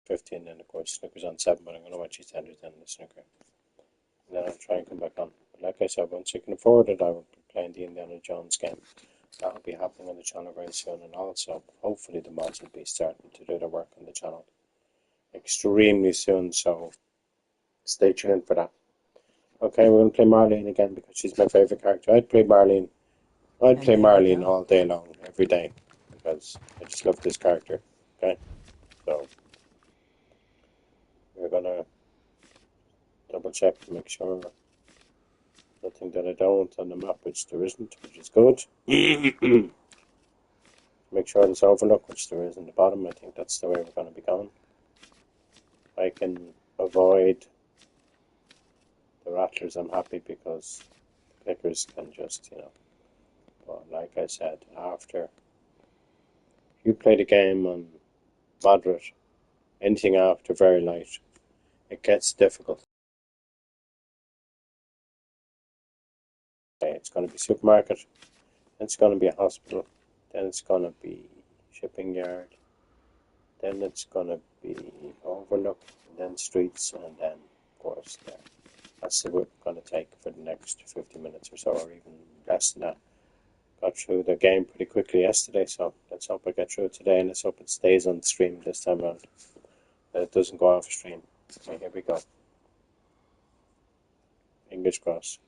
50, and then of course Snooker's on 7, but I'm going to watch EastEnders then the Snooker. And then I'll try and come back on. But like I said, once I can afford it, I will be playing the Indiana Jones game. That will be happening on the channel very soon, and also hopefully the mods will be starting to do their work on the channel extremely soon, so stay tuned for that. Okay, we're going to play Marlene again because she's my favourite character. I'd play Marlene all day long, every day, because I just love this character. Okay, so we're going to double check to make sure nothing that I don't on the map, which there isn't, which is good. Make sure there's overlook, which there is in the bottom. I think that's the way we're going to be going. I can avoid the rattlers, I'm happy, because clickers can just, but like I said, after you play the game on moderate, anything after very light, it gets difficult. Okay, it's going to be supermarket, then it's going to be a hospital, then it's going to be shipping yard, then it's going to be overlook, and then streets, and then of course there. That's the route we're going to take for the next 50 minutes or so, or even less than that. Got through the game pretty quickly yesterday, so let's hope I get through it today, and let's hope it stays on the stream this time around, that it doesn't go off stream. Okay, here we go. Fingers crossed.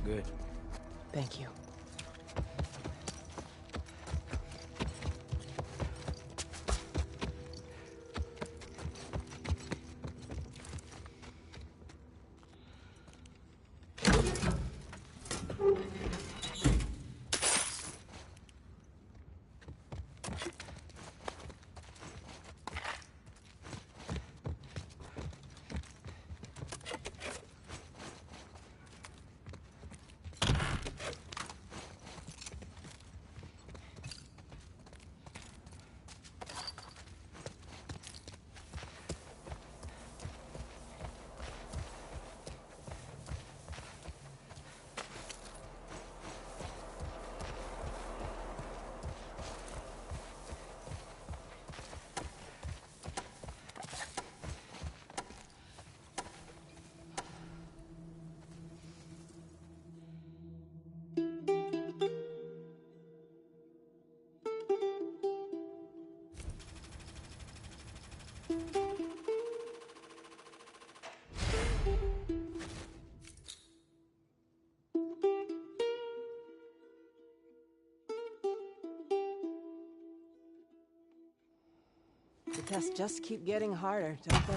good. Thank you. The tests just keep getting harder, don't they?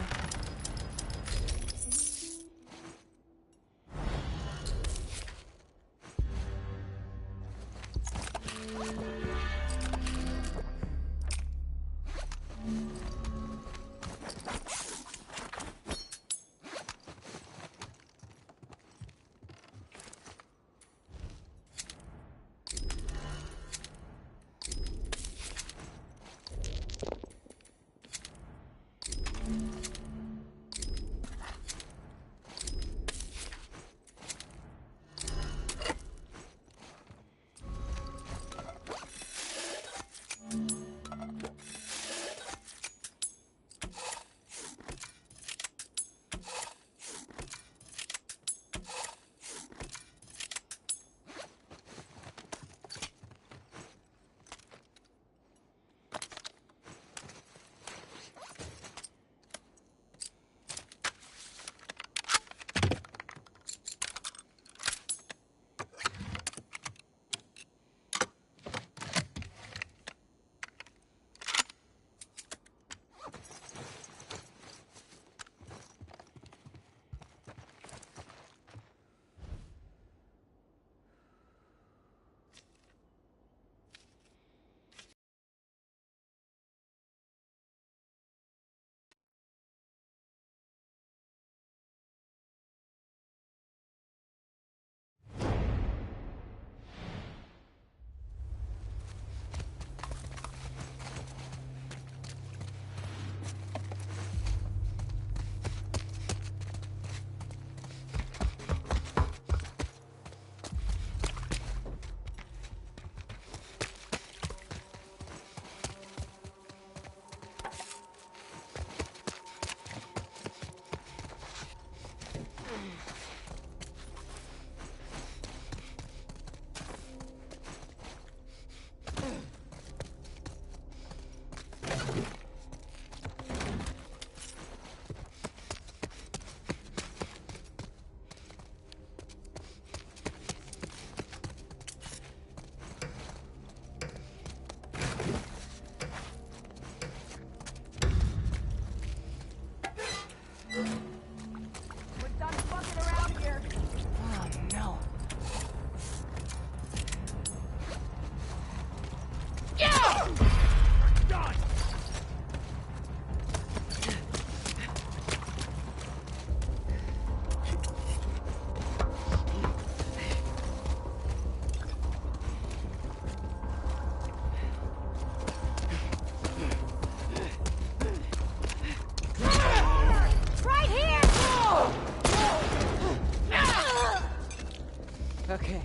Okay.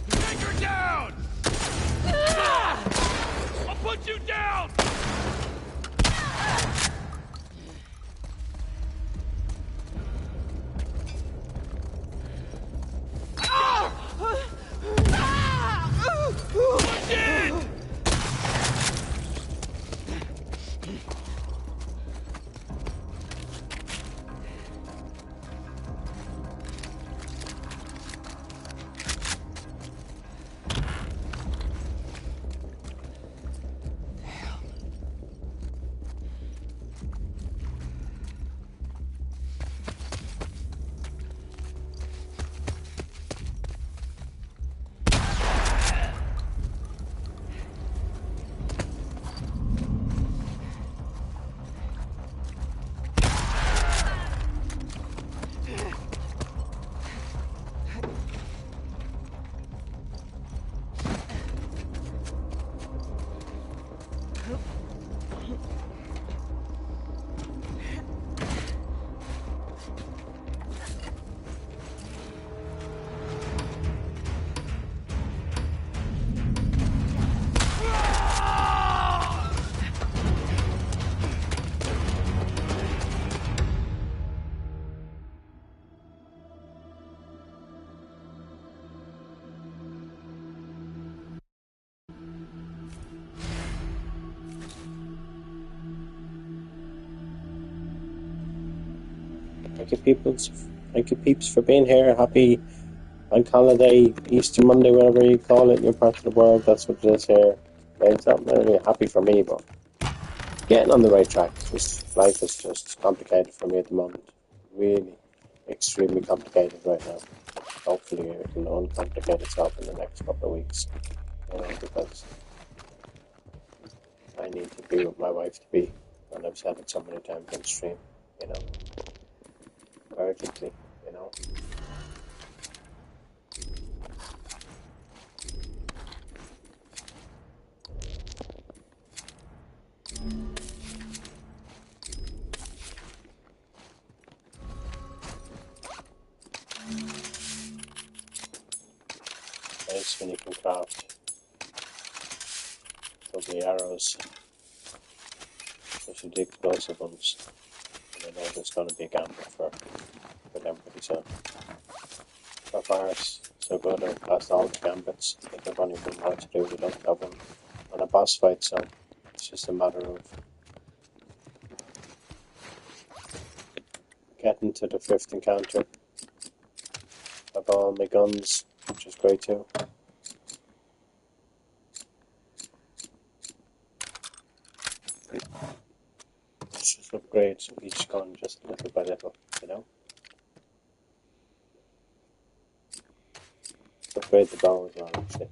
Take her down! I'll put you down! Push it! Thank you, peoples. Thank you, peeps, for being here. Happy Bank Holiday, Easter Monday, whatever you call it in your part of the world. That's what it is here. It's not really happy for me, but getting on the right track. Just life is just complicated for me at the moment. Really, extremely complicated right now. Hopefully, it can uncomplicate itself in the next couple of weeks. Because I need to be with my wife to be, and I've said it so many times on stream. Urgently. Nice when you can craft lovely arrows, especially the explosive ones. And I know there's going to be a gamble for them pretty soon. So far, so good. I've passed all the gambits. I think I've only one more to do. We don't have one on a boss fight, so it's just a matter of getting to the 5th encounter of all my guns, which is great too. It's just upgrades each gun just little by little, Upgrade the bow as well, actually.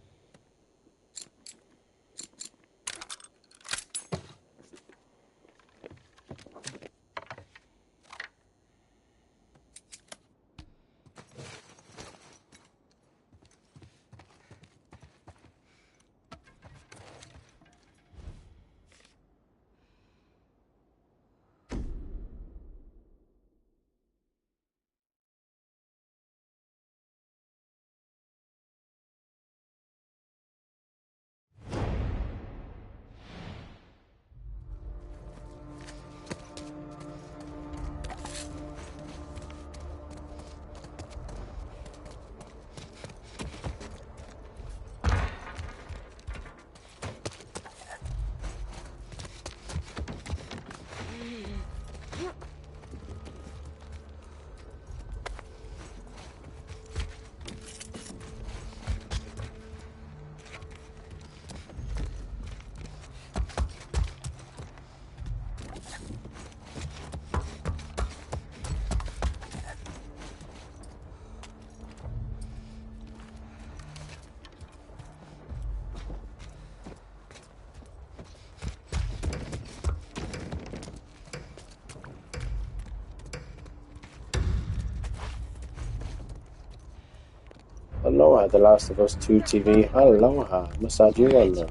Aloha, The Last of Us 2 TV. Aloha, must add you on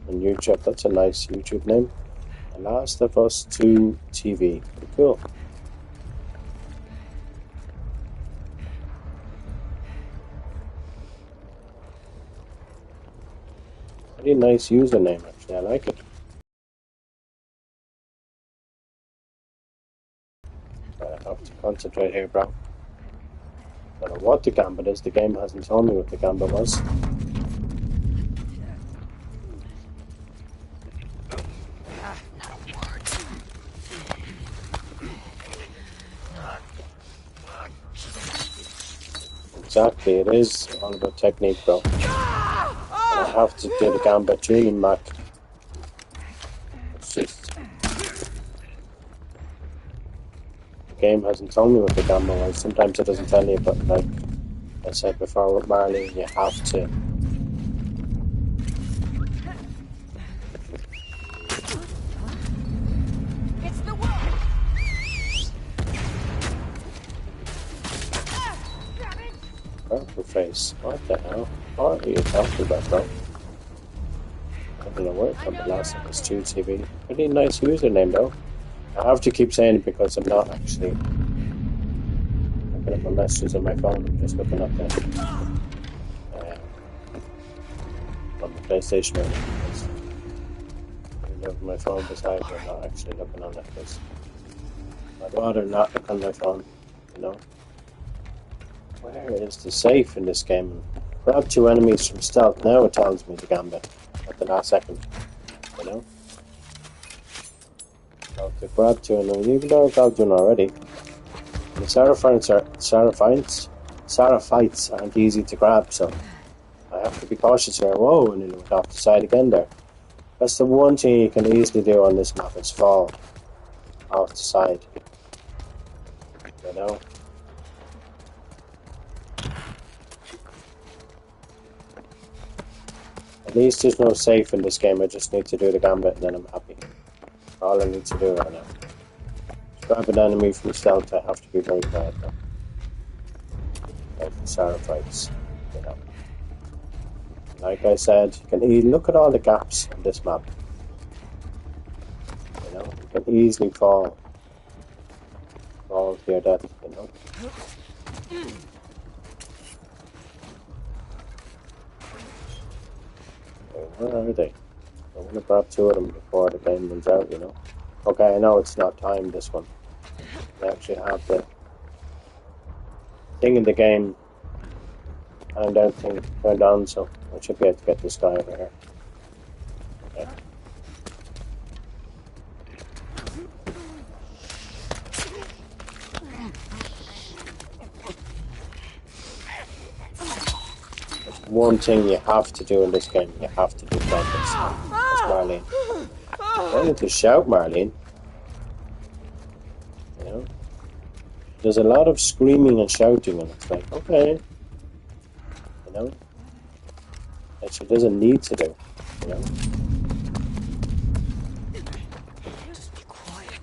YouTube. That's a nice YouTube name. The Last of Us 2 TV. Cool. Pretty nice username, actually. I like it. I have to concentrate here, bro. I don't know what the gambit is. The game hasn't told me what the gambit was. Exactly, it is all about technique, bro. And I have to do the gambit really, Mac. It's just... the game hasn't told me what the gambit was. Sometimes it doesn't tell you, but like I said before with Marlene, you have to... It's the wall. Purple face. What the hell? What are you talking about, bro? I don't know where it from, The Last of Us 2 TV. Pretty nice username, though. I have to keep saying it because I'm not actually looking at my messages on my phone. I'm just looking at the on the PlayStation. I have my phone beside me. I'm not actually looking on it because I'd rather not look on my phone, Where is the safe in this game? Grab 2 enemies from stealth. Now it tells me the gambit at the last second, So to grab 2 enemies, even though I grabbed 1 already. The Seraphites aren't easy to grab, so I have to be cautious here. Whoa, and then went off the side again there. That's the one thing you can easily do on this map, is fall off the side. You know? At least there's no safe in this game. I just need to do the gambit and then I'm happy. All I need to do right now. To grab an enemy from stealth, I have to be very quiet though. Like the Seraphites, you know. Like I said, you can look at all the gaps on this map. You know, you can easily fall to your death, you know. Where are they? I want to grab two of them before the game runs out, you know. Okay, I know it's not timed, this one. I actually have the thing in the game and everything turned on, so I should be able to get this guy over here. Okay. There's one thing you have to do in this game. You have to do practice. That's Marlene. I need to shout, Marlene. You know? There's a lot of screaming and shouting, and it's like, okay. You know? And she doesn't need to do, you know? Just be quiet.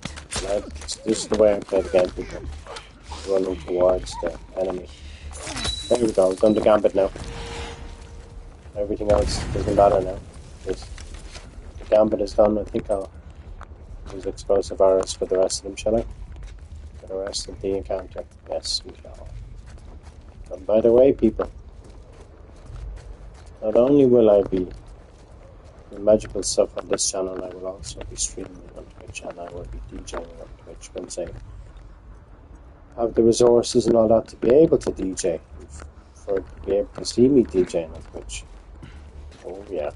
This is the way I play the game, people. Running towards the enemy. There we go, I've done the gambit now. Everything else doesn't matter now. The gambit is done. I think I'll use explosive arrows for the rest of them, shall I? For the rest of the encounter. Yes, we shall. And by the way, people, not only will I be doing magical stuff on this channel, I will also be streaming on Twitch, and I will be DJing on Twitch once I have the resources and all that to be able to DJ, for to be able to see me DJing on Twitch. Oh yeah,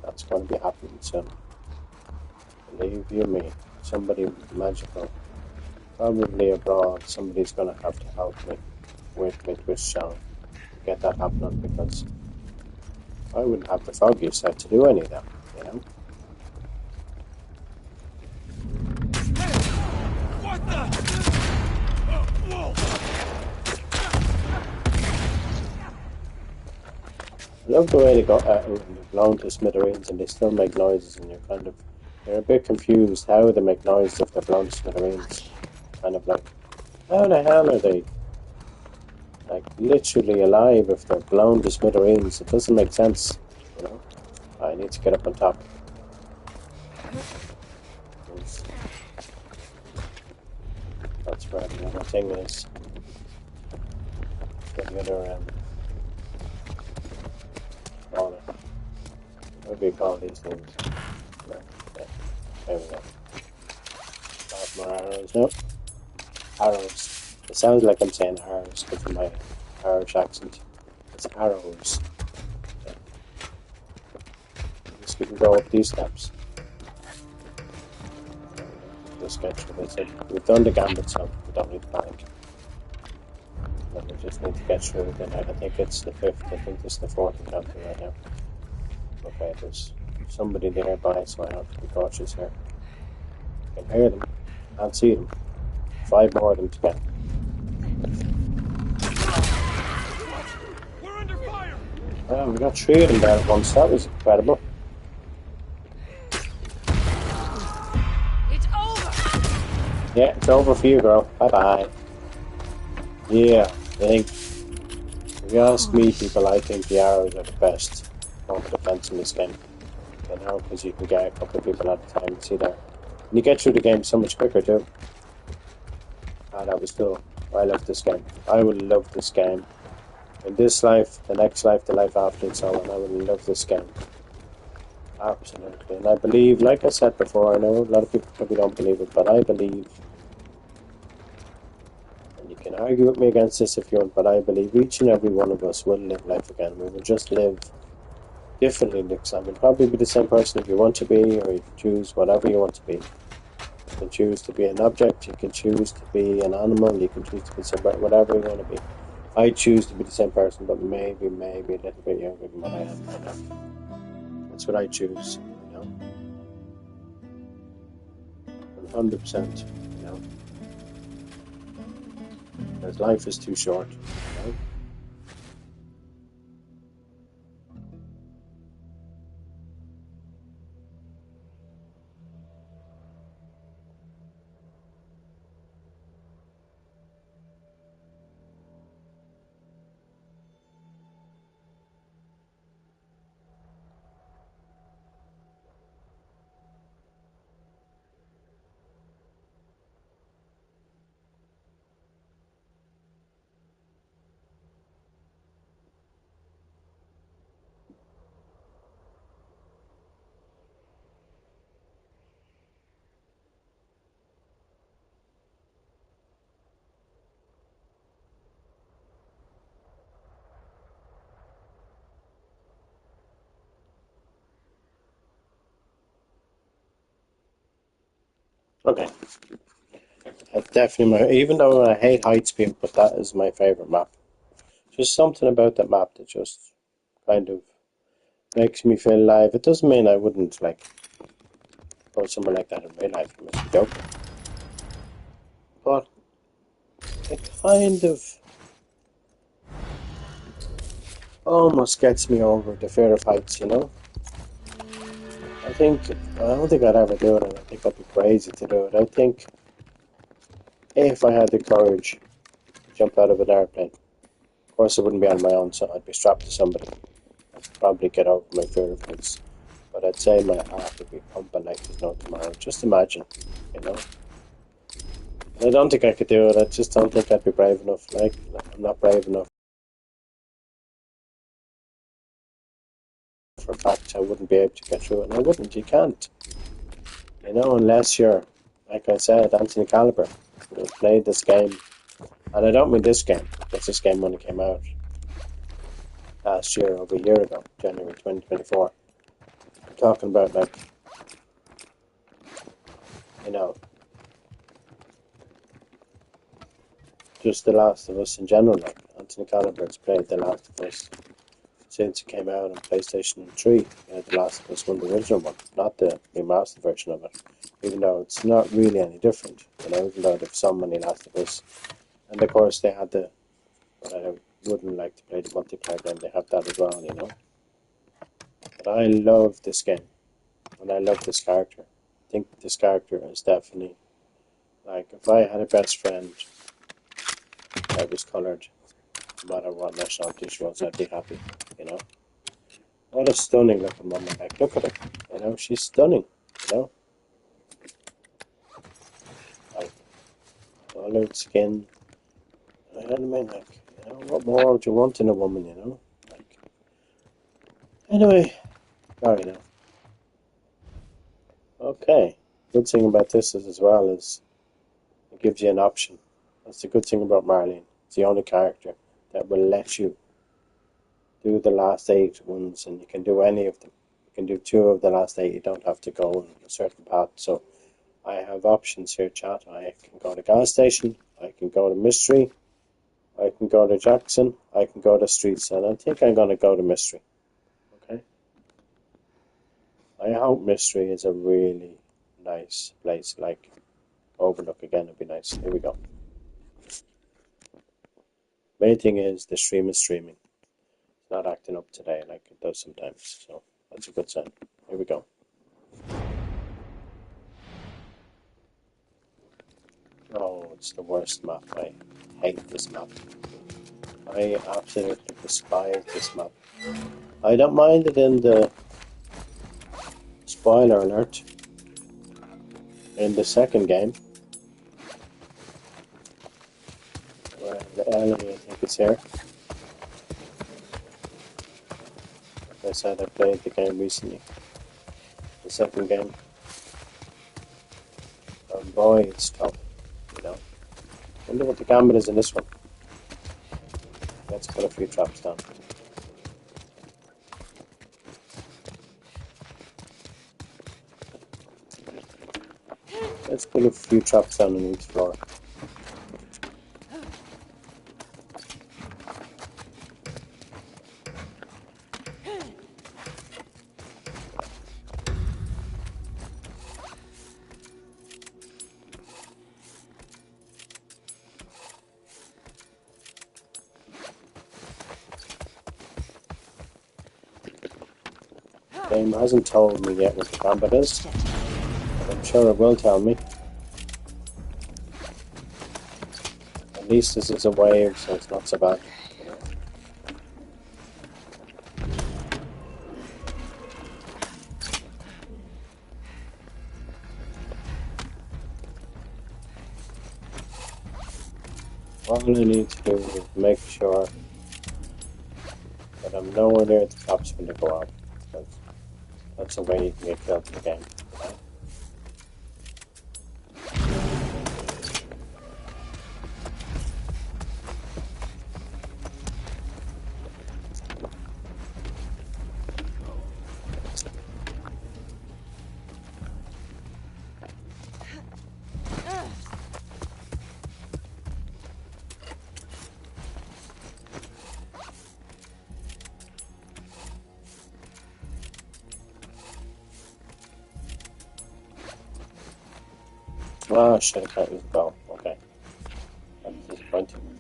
that's going to be happening soon. Believe you me, somebody magical, probably abroad, somebody's going to have to help me with my Twitch channel to get that happening, because I wouldn't have the foggiest out to do any of that, you know? What the? I love the way they got blown to smithereens and they still make noises, and you're a bit confused how they make noises if they're blown to smithereens. Kind of like, how the hell are they like literally alive if they're blown to smithereens? It doesn't make sense, you know? I need to get up on top. That's where the other thing is. Get the other what do you call these things? No, yeah. There we go. Got more arrows. Nope. Arrows. It sounds like I'm saying arrows because of my Irish accent. It's arrows. Yeah. At least we can go up these steps. Just get through this. We've done the gambit, so we don't need to panic. Then we just need to get through it. And I think it's the 5th. I think this is the 4th encounter right now. Okay, there's somebody nearby, so I have to be cautious here. I can hear them. Can't see them. 5 more of them to get. We're under fire. Oh, we got 3 of them there at once. That was incredible. It's over. Yeah, it's over for you, girl. Bye-bye. Yeah, I think, if you ask me, people, I think the arrows are the best form of defense in this game. You know, because you can get a couple of people at a time. See there. And you get through the game so much quicker, too. Ah, that was cool. I love this game. I will love this game. In this life, the next life, the life after, and so on, I will love this game. Absolutely. And I believe, like I said before, I know a lot of people probably don't believe it, but I believe, and you can argue with me against this if you want, but I believe each and every one of us will live life again. We will just live differently next time. You'll probably be the same person if you want to be, or you choose whatever you want to be. can choose to be an object, you can choose to be an animal, you can choose to be somebody, whatever you want to be. I choose to be the same person, but maybe a little bit younger than what I am right now. That's what I choose, you know. 100%, you know. Because life is too short, you know. Okay. That's definitely even though I hate height speed, but that is my favorite map. Just something about that map that just kind of makes me feel alive. It doesn't mean I wouldn't like go somewhere like that in real life. I must be joking. But it kind of almost gets me over the fear of heights, you know? I don't think I'd ever do it, and I think I'd be crazy to do it. I think if I had the courage to jump out of an airplane, of course it wouldn't be on my own, so I'd be strapped to somebody. I'd probably get over my fear of heights. But I'd say my heart would be pumping like there's no tomorrow. Just imagine, you know? I don't think I could do it. I just don't think I'd be brave enough. Like I'm not brave enough. For a fact, I wouldn't be able to get through it. And I wouldn't. You can't. You know, unless you're, like I said, Anthony Caliber, who played this game. And I don't mean this game, because this game only came out last year, over a year ago, January 2024. I'm talking about, like, you know, just The Last of Us in general. Like, Anthony Caliber's played The Last of Us since it came out on PlayStation 3. The Last of Us 1, the original one, not the remastered version of it. Even though it's not really any different, you know, even though there's so many Last of Us. And of course they had the, but I wouldn't like to play the multiplayer game, they have that as well, you know. But I love this game, and I love this character. I think this character is definitely, like, if I had a best friend that was coloured, no matter what nationality she was, I'd be happy, you know. What a stunning looking woman, like, look at her, you know, she's stunning, you know. Like, coloured skin, you know what I mean, like, you know, what more would you want in a woman, you know? Like, anyway, sorry now. Okay, good thing about this is as well is it gives you an option. That's the good thing about Marlene. It's the only character that will let you do the last 8 ones, and you can do any of them. You can do 2 of the last 8. You don't have to go on a certain path. So I have options here, chat. I can go to gas station. I can go to mystery. I can go to Jackson. I can go to streets, and I think I'm going to go to mystery. Okay. I hope mystery is a really nice place, like Overlook again. It'd be nice. Here we go. Main thing is the stream is streaming. It's not acting up today like it does sometimes, so that's a good sign. Here we go. Oh, it's the worst map. I hate this map. I absolutely despise this map. I don't mind it in the spoiler alert in the second game where the enemy, I think it's here. Like I said, I played the game recently. The second game. And boy, it's tough, you know. Wonder what the gambit is in this one. Let's put a few traps down. Let's put a few traps down on each floor. The game hasn't told me yet what the combat is, but I'm sure it will tell me. At least this is a wave, so it's not so bad. All I need to do is make sure that I'm nowhere near the cops when they go out. That's a way you can get killed in the game. Right? Oh shit, I can't use the bell. Okay. That's disappointing.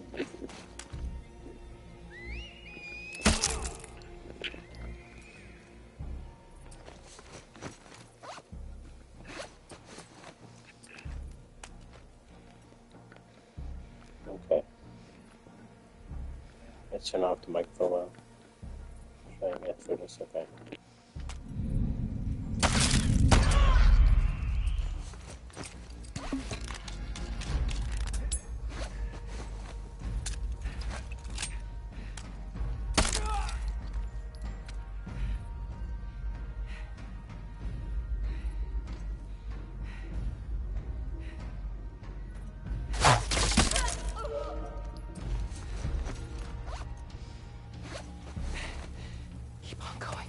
Okay. Let's turn off the mic for a while. Try and get through this, okay. Keep on going.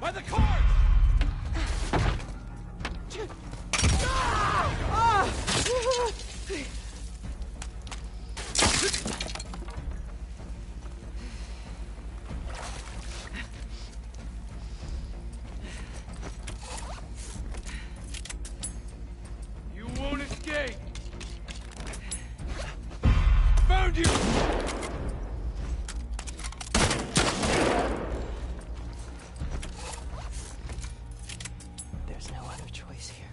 By the car! You won't escape! Found you! There's no other choice here.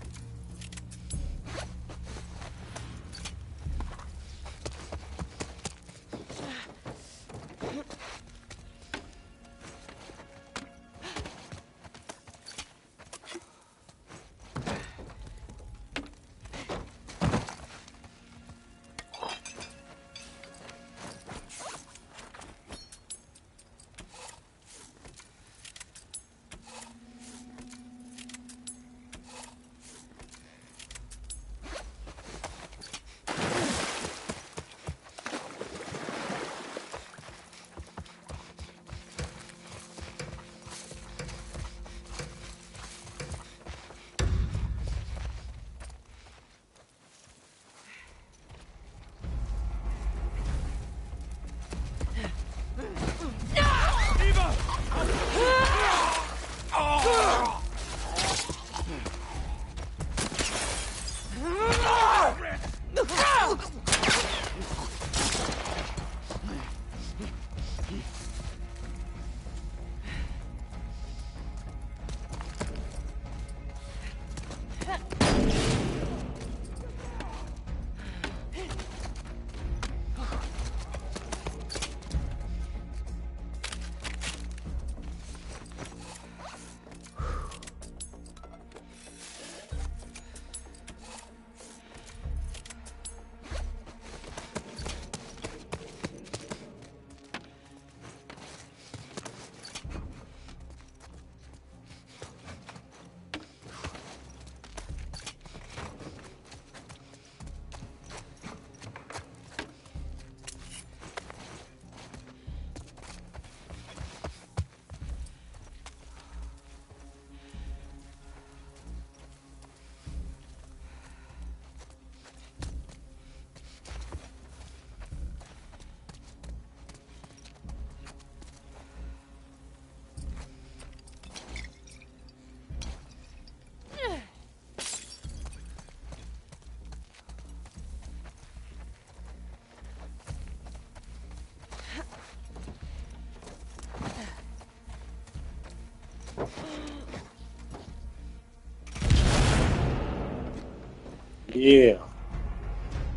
Yeah,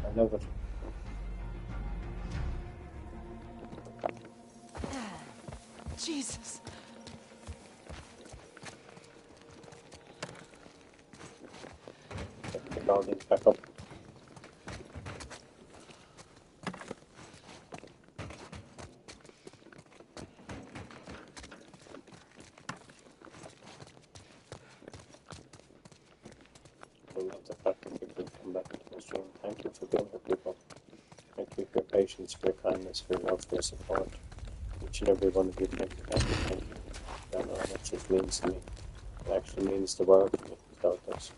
I love it. Jesus. Pick all these back up. I love the fact that people come back into the stream. Thank you for being here, people. Thank you for your patience, for your kindness, for your love, for your support. Each and every one of you, thank you, thank you, thank you. I don't know how much this means to me. It actually means the world to me. So it does.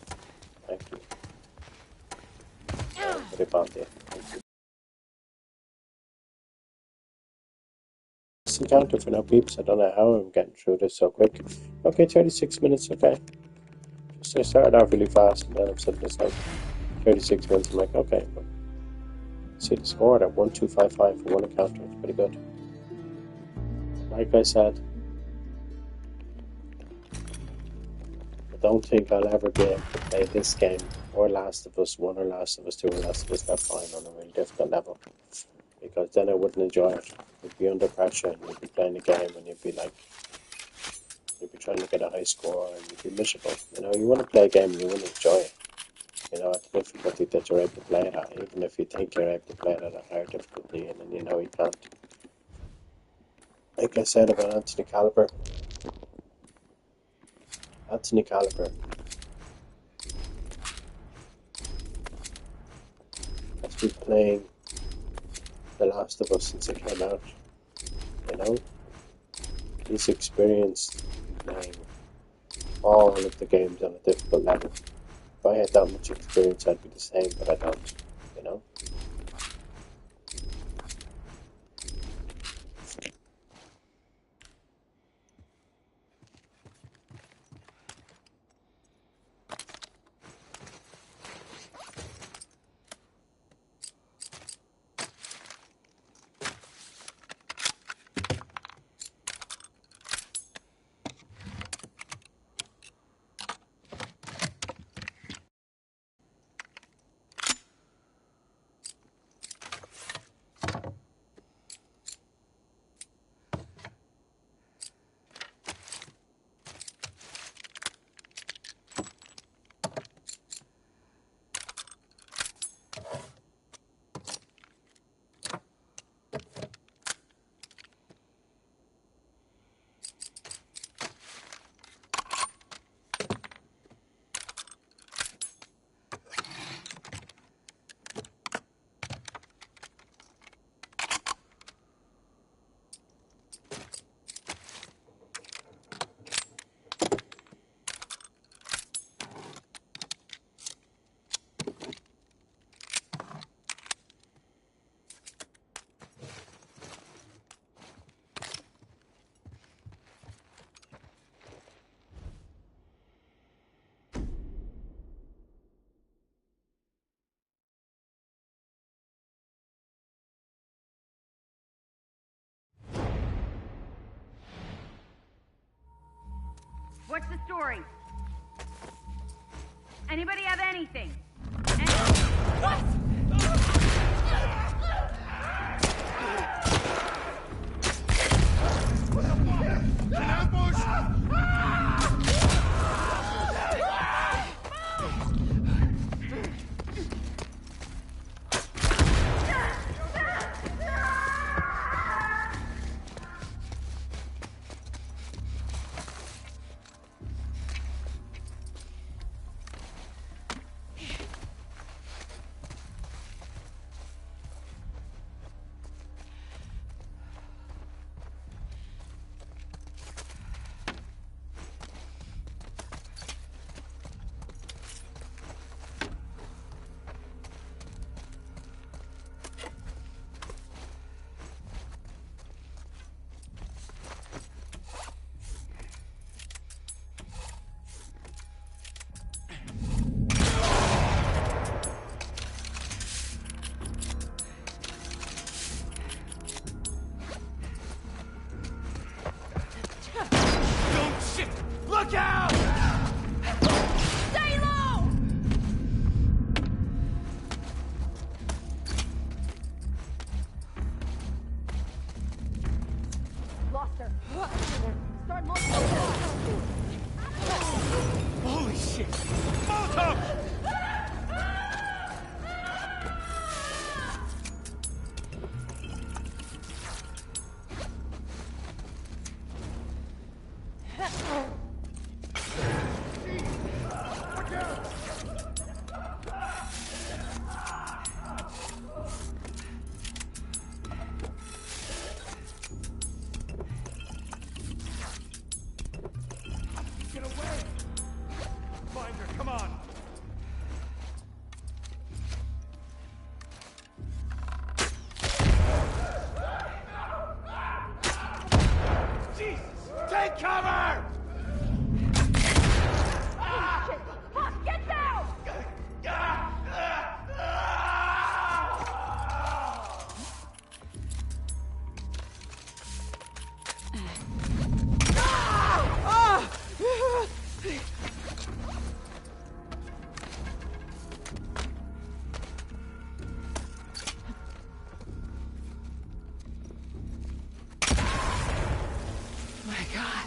Thank you. Everybody, thank you. This encounter for now, peeps. I don't know how I'm getting through this so quick. Okay, 36 minutes, okay. Just I started off really fast and then I'm sitting it's like 36 minutes. I'm like, okay, but see the score at 1255 for one encounter. It's pretty good. Like I said, I don't think I'll ever be able to play this game or Last of Us 1 or Last of Us 2 or Last of Us That Fine on a really difficult level. Because then I wouldn't enjoy it. You'd be under pressure and you'd be playing a game and you'd be like, you'd be trying to get a high score and you'd be miserable. You know, you want to play a game and you want to enjoy it. You know, at the difficulty that you're able to play it at, even if you think you're able to play it at a higher difficulty and then you know you can't. Like I said about Anthony Caliber has been playing The Last of Us since it came out. You know, he's experienced playing all of the games on a difficult level. If I had that much experience, I'd be the same, but I don't. You know. What's the story? Anybody have anything? What? An ambush!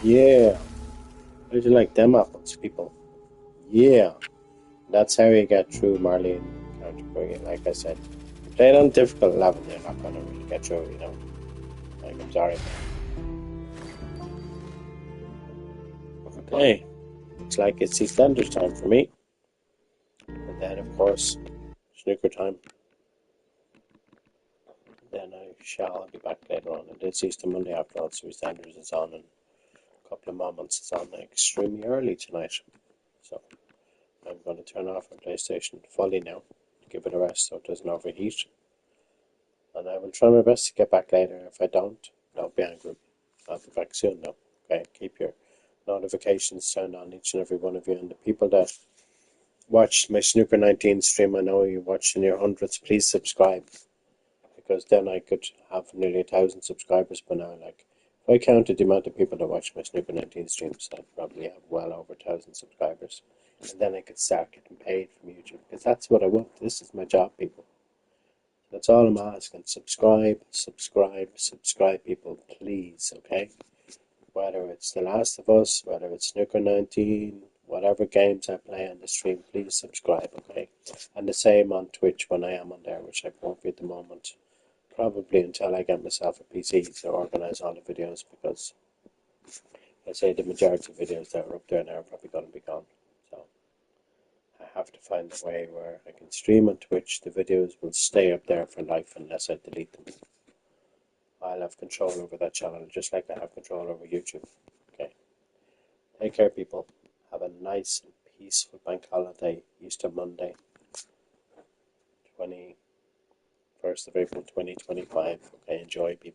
Yeah. How'd you like them apples, people? Yeah. That's how you get through Marlene counter. Like I said, you play it on difficult level, you're not going to really get through, you know. Like, I'm sorry. Okay. Looks like it's EastEnders time for me. And then, of course, snooker time. Then I shall be back later on. And it's Easter Monday after all, so EastEnders is on in a couple of moments. It's on extremely early tonight. So I'm going to turn off my PlayStation fully now, give it a rest so it doesn't overheat. And I will try my best to get back later. If I don't be angry. I'll be back soon though. Okay, keep your notifications turned on, each and every one of you. And the people that watched my Snooker 19 stream, I know you watched in your hundreds, please subscribe. Because then I could have nearly 1,000 subscribers by now. Like, if I counted the amount of people that watch my Snooker 19 streams, I'd probably have well over 1,000 subscribers. And then I could start getting paid from YouTube. Because that's what I want. This is my job, people. That's all I'm asking. Subscribe, people, please, okay? Whether it's The Last of Us, whether it's Snooker 19, whatever games I play on the stream, please subscribe, okay? And the same on Twitch when I am on there, which I won't be at the moment. Probably until I get myself a PC to organise all the videos, because I say the majority of videos that are up there now are probably going to be gone. So I have to find a way where I can stream on Twitch. The videos will stay up there for life unless I delete them. I'll have control over that channel, just like I have control over YouTube. Okay. Take care, people. Have a nice and peaceful bank holiday, Easter Monday, 21st of April 2025. Okay, enjoy, people.